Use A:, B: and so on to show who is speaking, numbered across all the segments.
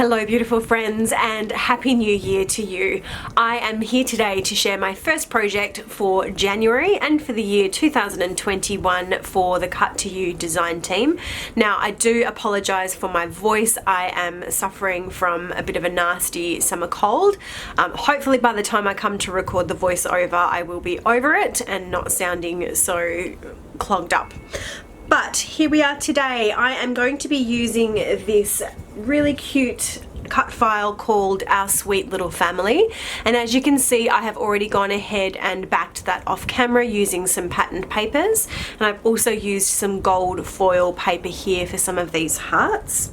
A: Hello beautiful friends and Happy New Year to you. I am here today to share my first project for January and for the year 2021 for the Cut to You design team. Now I do apologise for my voice. I am suffering from a bit of a nasty summer cold. Hopefully by the time I come to record the voiceover I will be over it and not sounding so clogged up. But here we are today. I am going to be using this really cute cut file called Our Sweet Little Family, and as you can see I have already gone ahead and backed that off camera using some patterned papers, and I've also used some gold foil paper here for some of these hearts.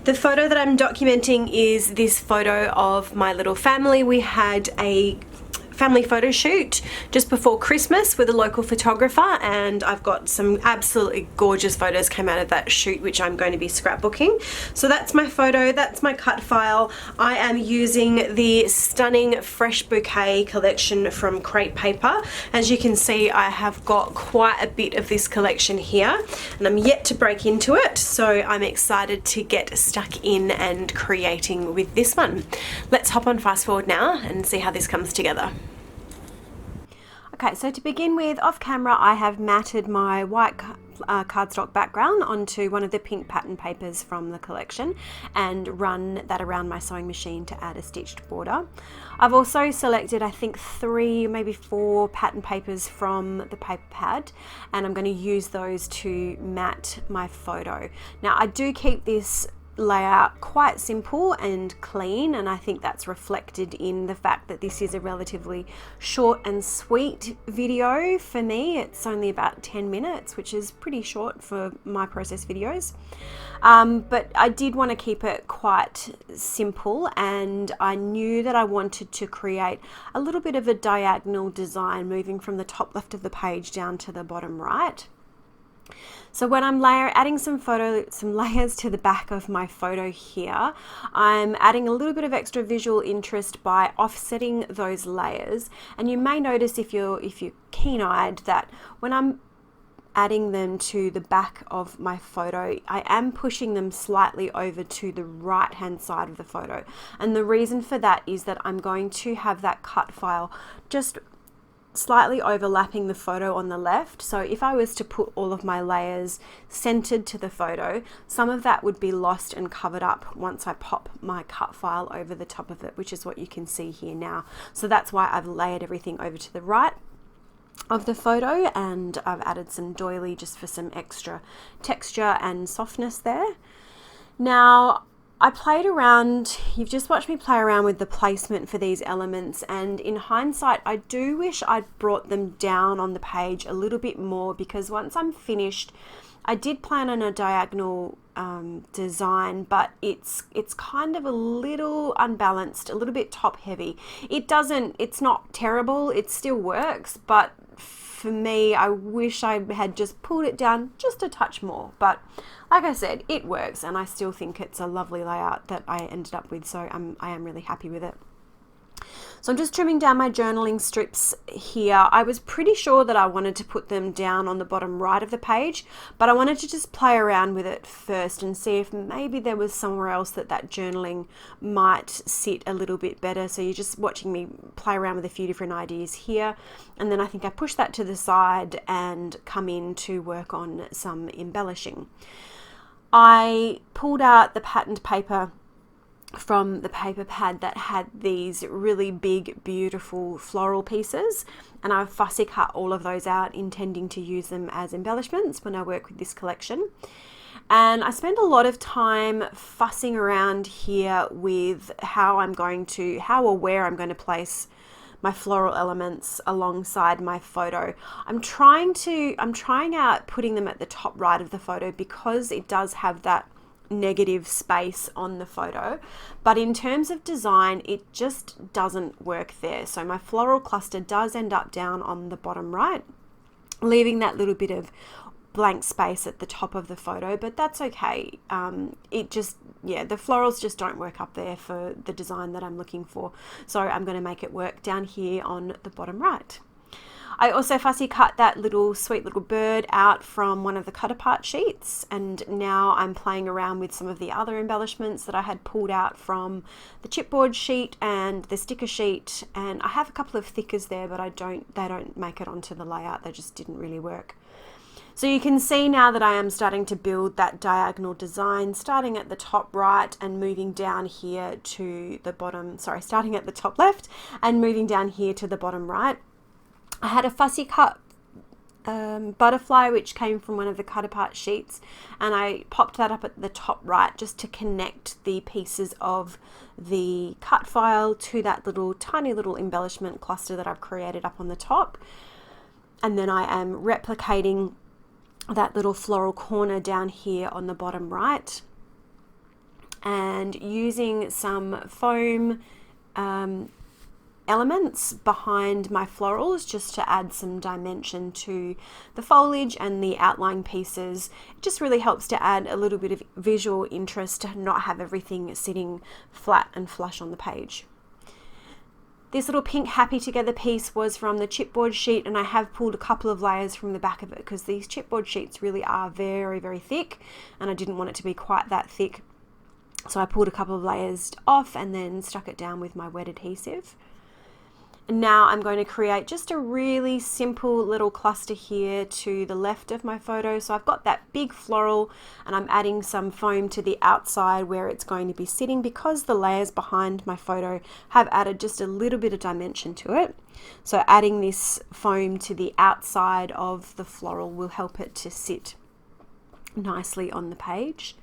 A: The photo that I'm documenting is this photo of my little family. We had a family photo shoot just before Christmas with a local photographer, and I've got some absolutely gorgeous photos came out of that shoot which I'm going to be scrapbooking. So that's my photo, that's my cut file. I am using the stunning Fresh Bouquet collection from Crepe Paper. As you can see I have got quite a bit of this collection here and I'm yet to break into it, so I'm excited to get stuck in and creating with this one. Let's hop on fast forward now and see how this comes together. Okay, so to begin with, off camera I have matted my white cardstock background onto one of the pink pattern papers from the collection and run that around my sewing machine to add a stitched border. I've also selected I think 3, maybe 4 pattern papers from the paper pad, and I'm going to use those to mat my photo. Now I do keep this layout quite simple and clean, and I think that's reflected in the fact that this is a relatively short and sweet video for me. It's only about 10 minutes, which is pretty short for my process videos, but I did want to keep it quite simple, and I knew that I wanted to create a little bit of a diagonal design moving from the top left of the page down to the bottom right. So when I'm adding some layers to the back of my photo here, I'm adding a little bit of extra visual interest by offsetting those layers. And you may notice if you're keen-eyed that when I'm adding them to the back of my photo, I am pushing them slightly over to the right hand side of the photo. And the reason for that is that I'm going to have that cut file just slightly overlapping the photo on the left. So if I was to put all of my layers centered to the photo, some of that would be lost and covered up once I pop my cut file over the top of it, which is what you can see here now. So that's why I've layered everything over to the right of the photo, and I've added some doily just for some extra texture and softness there. Now I played around, you've just watched me play around with the placement for these elements, and in hindsight I do wish I'd brought them down on the page a little bit more, because once I'm finished I did plan on a diagonal design, but it's kind of a little unbalanced, a little bit top heavy. It's not terrible, it still works, but for me I wish I had just pulled it down just a touch more. But like I said, it works, and I still think it's a lovely layout that I ended up with, so I am really happy with it. So I'm just trimming down my journaling strips here. I was pretty sure that I wanted to put them down on the bottom right of the page, but I wanted to just play around with it first and see if maybe there was somewhere else that journaling might sit a little bit better. So you're just watching me play around with a few different ideas here, and then I think I push that to the side and come in to work on some embellishing. I pulled out the patterned paper from the paper pad that had these really big beautiful floral pieces, and I've fussy cut all of those out, intending to use them as embellishments when I work with this collection. And I spend a lot of time fussing around here with how or where I'm going to place my floral elements alongside my photo. I'm trying out putting them at the top right of the photo because it does have that negative space on the photo, but in terms of design it just doesn't work there. So my floral cluster does end up down on the bottom right, leaving that little bit of blank space at the top of the photo, but that's okay. The florals just don't work up there for the design that I'm looking for, so I'm going to make it work down here on the bottom right. I also fussy cut that little sweet little bird out from one of the cut apart sheets, and now I'm playing around with some of the other embellishments that I had pulled out from the chipboard sheet and the sticker sheet, and I have a couple of thickers there, but they don't make it onto the layout. They just didn't really work. So you can see now that I am starting to build that diagonal design, starting at the top right and moving down here to the bottom, starting at the top left and moving down here to the bottom right. I had a fussy cut butterfly which came from one of the cut apart sheets, and I popped that up at the top right just to connect the pieces of the cut file to that little tiny little embellishment cluster that I've created up on the top. And then I am replicating that little floral corner down here on the bottom right, and using some foam elements behind my florals just to add some dimension to the foliage and the outline pieces. It just really helps to add a little bit of visual interest, to not have everything sitting flat and flush on the page. This little pink happy together piece was from the chipboard sheet, and I have pulled a couple of layers from the back of it because these chipboard sheets really are very, very thick, and I didn't want it to be quite that thick. So I pulled a couple of layers off and then stuck it down with my wet adhesive. And now I'm going to create just a really simple little cluster here to the left of my photo. So I've got that big floral, and I'm adding some foam to the outside where it's going to be sitting, because the layers behind my photo have added just a little bit of dimension to it. So adding this foam to the outside of the floral will help it to sit nicely on the page.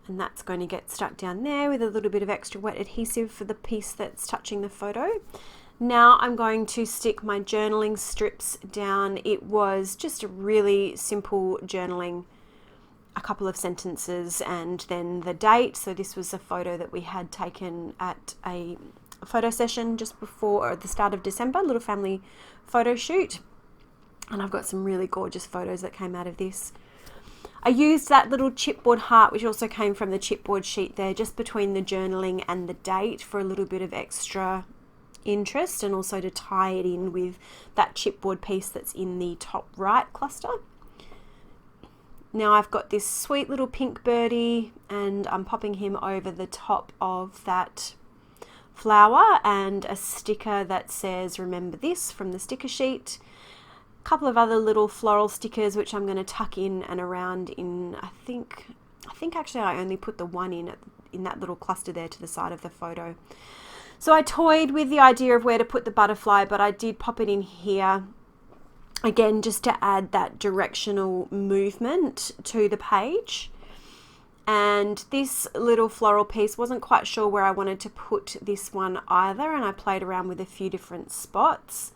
A: And that's going to get stuck down there with a little bit of extra wet adhesive for the piece that's touching the photo. Now I'm going to stick my journaling strips down. It was just a really simple journaling, a couple of sentences and then the date. So this was a photo that we had taken at a photo session just before the start of December, little family photo shoot. And I've got some really gorgeous photos that came out of this. I used that little chipboard heart, which also came from the chipboard sheet there, just between the journaling and the date for a little bit of extra interest, and also to tie it in with that chipboard piece that's in the top right cluster. Now I've got this sweet little pink birdie, and I'm popping him over the top of that flower, and a sticker that says "Remember this" from the sticker sheet. A couple of other little floral stickers which I'm going to tuck in and around in, I think actually I only put the one in that little cluster there to the side of the photo. So I toyed with the idea of where to put the butterfly, but I did pop it in here again just to add that directional movement to the page. And this little floral piece, wasn't quite sure where I wanted to put this one either, and I played around with a few different spots,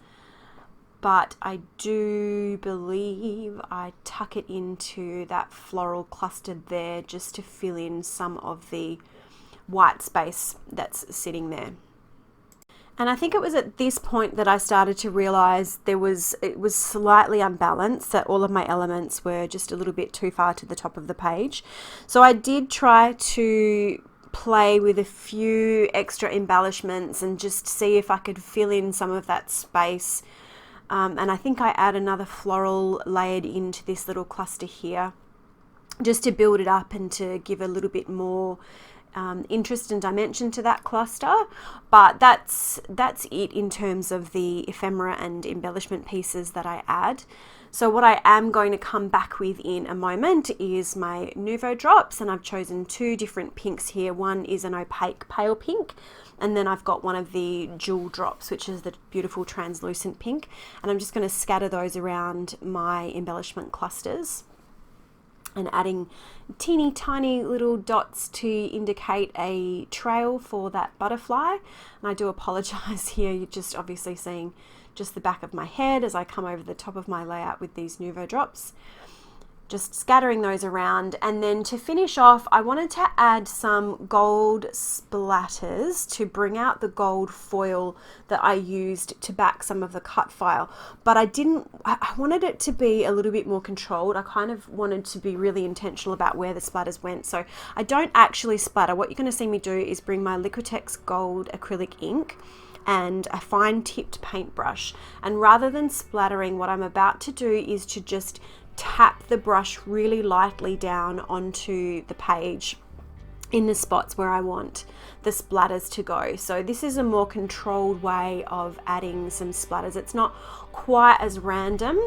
A: but I do believe I tuck it into that floral cluster there just to fill in some of the white space that's sitting there. And I think it was at this point that I started to realize it was slightly unbalanced, that all of my elements were just a little bit too far to the top of the page. So I did try to play with a few extra embellishments and just see if I could fill in some of that space. And I think I add another floral layered into this little cluster here, just to build it up and to give a little bit more interest and dimension to that cluster. But that's it in terms of the ephemera and embellishment pieces that I add. So what I am going to come back with in a moment is my Nouveau drops, and I've chosen two different pinks here. One is an opaque pale pink, and then I've got one of the jewel drops, which is the beautiful translucent pink, and I'm just going to scatter those around my embellishment clusters and adding teeny tiny little dots to indicate a trail for that butterfly. And I do apologize here, you're just obviously seeing just the back of my head as I come over the top of my layout with these Nouveau drops. Just scattering those around. And then to finish off, I wanted to add some gold splatters to bring out the gold foil that I used to back some of the cut file. But I wanted it to be a little bit more controlled. I kind of wanted to be really intentional about where the splatters went. So I don't actually splatter. What you're going to see me do is bring my Liquitex gold acrylic ink. and a fine tipped paintbrush. And rather than splattering, what I'm about to do is to just tap the brush really lightly down onto the page in the spots where I want the splatters to go. So this is a more controlled way of adding some splatters. It's not quite as random.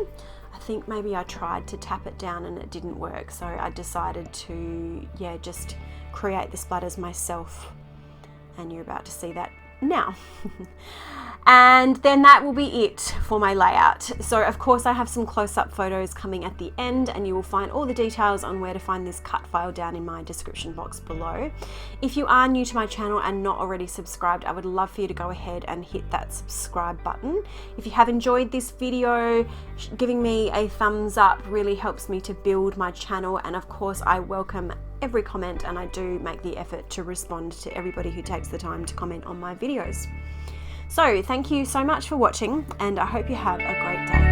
A: I think maybe I tried to tap it down and it didn't work, so I decided to just create the splatters myself, and you're about to see that now. And then that will be it for my layout. So of course I have some close-up photos coming at the end, and you will find all the details on where to find this cut file down in my description box below. If you are new to my channel and not already subscribed, I would love for you to go ahead and hit that subscribe button. If you have enjoyed this video, giving me a thumbs up really helps me to build my channel, and of course I welcome every comment, and I do make the effort to respond to everybody who takes the time to comment on my videos. So thank you so much for watching, and I hope you have a great day.